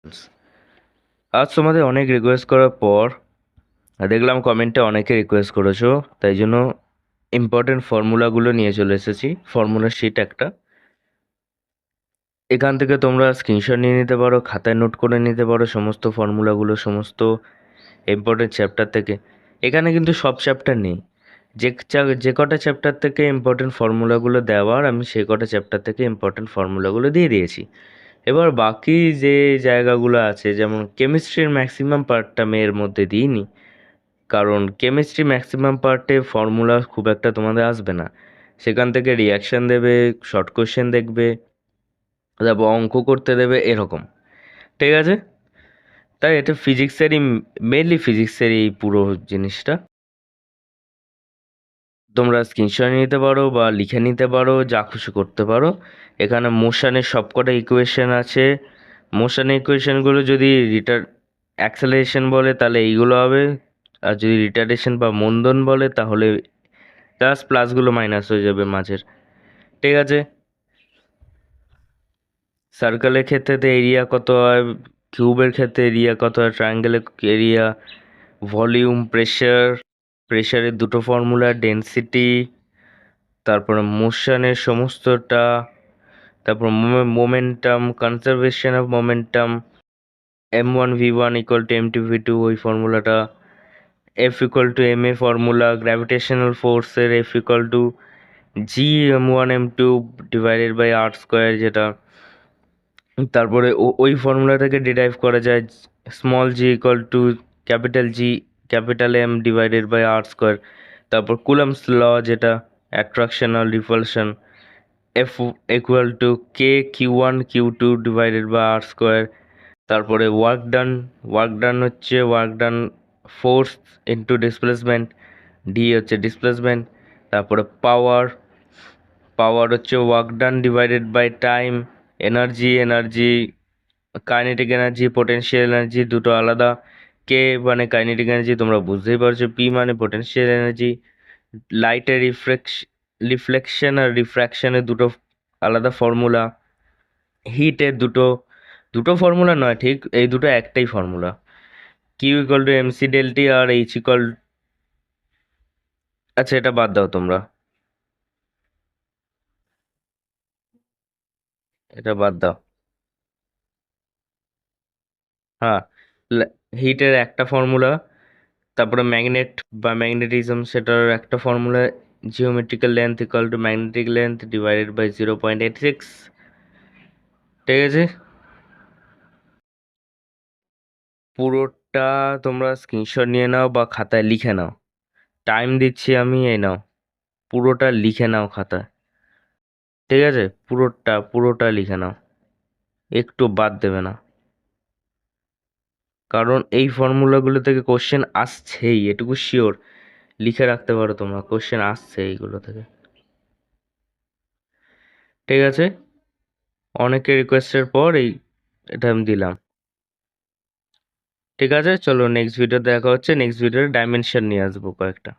আজ তোমাদের অনেক রিকোয়েস্ট করার পর দেখলাম কমেন্টে অনেকে রিকোয়েস্ট করেছো, তাই জন্য ইম্পর্টেন্ট ফর্মুলাগুলো নিয়ে চলে এসেছি। ফর্মুলা শিট একটা, এখান থেকে তোমরা স্ক্রিনশট নিয়ে নিতে পারো, খাতায় নোট করে নিতে পারো সমস্ত ফর্মুলাগুলো, সমস্ত ইম্পর্টেন্ট চ্যাপ্টার থেকে। এখানে কিন্তু সব চ্যাপ্টার নেই, যে কটা চ্যাপ্টার থেকে ইম্পর্টেন্ট ফর্মুলাগুলো দেওয়ার আমি সেই কটা চ্যাপ্টার থেকে ইম্পর্টেন্ট ফর্মুলাগুলো দিয়ে দিয়েছি। এবার বাকি যে জায়গাগুলো আছে, যেমন কেমিস্ট্রির ম্যাক্সিমাম পার্টটা আমি এর মধ্যে দিইনি, কারণ কেমিস্ট্রি ম্যাক্সিমাম পার্টে ফর্মুলা খুব একটা তোমাদের আসবে না। সেখান থেকে রিয়াকশন দেবে, শর্ট কোশ্চেন দেখবে, তারপর অঙ্ক করতে দেবে, এরকম। ঠিক আছে, তাই এটা ফিজিক্সেরই, মেনলি ফিজিক্সের এই পুরো জিনিসটা। তোমরা স্ক্রিনশট নিতে পারো বা লিখে নিতে পারো, যা খুশি করতে পারো। এখানে মোশনের সবকটা ইকুয়েশন আছে। মোশনের ইকুয়েশনগুলো যদি অ্যাক্সেলারেশন বলে তাহলে এইগুলো হবে, আর যদি রিটার্ডেশন বা মন্দন বলে তাহলে প্লাসগুলো মাইনাস হয়ে যাবে মাঝের। ঠিক আছে, সার্কেলের ক্ষেত্রে এরিয়া কত হয়, কিউবের ক্ষেত্রে এরিয়া কত হয়, ট্রায়াঙ্গেলের এরিয়া, ভলিউম, প্রেশারের দুটো ফর্মুলা, ডেনসিটি, তারপরে মোশনের সমস্তটা, তারপর momentum, conservation of momentum, m1v1 equal to m2v2 ওই ফর্মুলাটা, F equal to ma formula, gravitational ফোর্সের F equal to g m1m2 divided by r square, যেটা তারপরে ওই ফর্মুলা থেকে ডিরাইভ করা যায় small G equal to capital M divided by R square. তারপর কুলাম্স ল, যেটা অ্যাট্রাকশন আর repulsion, F equal to K Q1 Q2 divided by R square. তারপরে ওয়ার্ক ডান হচ্ছে ওয়ার্ক ডান ফোর্স ইন্টু ডিসপ্লেসমেন্ট, ডি হচ্ছে displacement. তারপরে power হচ্ছে work done divided by time. Energy, kinetic energy, potential energy দুটো আলাদা। কে মানে kinetic energy, তোমরা বুঝতেই পারছো। পি মানে পোটেনশিয়াল এনার্জি। লাইটের রিফ্লেকশন আর রিফ্র্যাকশনের দুটো আলাদা ফর্মুলা। হিটের দুটো দুটো ফর্মুলা নয়, ঠিক এই দুটো একটাই formula. Q equal to MC delta T আর এইচ ইকুয়াল, আচ্ছা এটা বাদ দাও তোমরা, এটা বাদ দাও। হ্যাঁ, হিটের একটা ফর্মুলা, তারপরে ম্যাগনেট বা ম্যাগনেটিজম, সেটার একটা ফর্মুলা, geometrical length equal to magnetic length divided by 0.86। ঠিক আছে, পুরোটা তোমরা স্ক্রিনশট নিয়ে নাও বা খাতায় লিখে নাও। টাইম দিচ্ছি আমি, এই নাও, পুরোটা লিখে নাও খাতায়। ঠিক আছে, পুরোটা লিখে নাও, একটু বাদ দেবে না, কারণ এই ফর্মুলাগুলো থেকে কোশ্চেন আসছেই, এটুকু শিওর। লিখে রাখতে পারো তোমরা, কোশ্চেন আসছে এইগুলো থেকে। ঠিক আছে, অনেকের রিকোয়েস্টের পর এটা আমি দিলাম। ঠিক আছে, চলো নেক্সট ভিডিও দেখা হচ্ছে। নেক্সট ভিডিওতে ডাইমেনশন নিয়ে আসবো কয়েকটা।